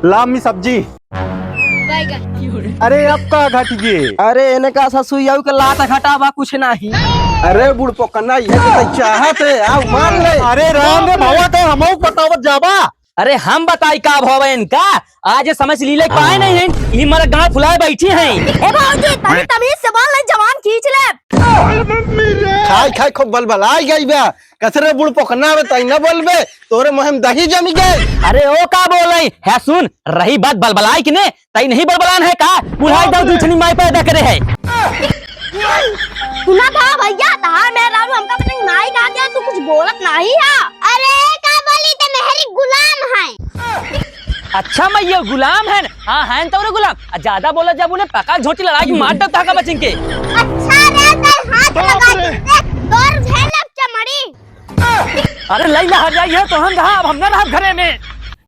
लामी सब्जी। अरे अब का घट गए। अरे इन्हें का ससुइयाऊ के लात घटावा कुछ नहीं। अरे बुढ़ पोकना ये तो चाहत है आओ मान ले। अरे राम रे भवा तो हमहू बतावत जाबा। अरे हम बताई का भाव है इनका, आज समझ लीले पाए नहीं है, यही मर गाँव फुलाए बैठी हैं। ए भौजी तनी तमीज से बोल ले, जवान खींच ले। खाई खाई खूब बलबल आ गई बा। कसरे बुढ़ पोकना बे तई न बोलबे तोरे मुंह दही जमी गए। अरे ओ का बोल रही है, सुन रही बात बलबलाई कि ने तई नहीं बलबलान है का, बुढ़ाई दो दूसरी माई पैदा करे है। सुना था भैया तार मैं रानू हमका पता नाई कहा दिया, तू कुछ बोलत नहीं है। अरे का बोली ते मेहरी गुलाम है। अच्छा मैं ये गुलाम है, हाँ है तो गुलाम ज्यादा बोला जब उन्हें पका झोटी लड़ाई मार डरता का बचिन के। अच्छा रे तेरे हाथ लगा दे तोर झेलक चमड़ी। अरे लैला हट जाइए तो हम रहा, अब हम न रहा घरे में।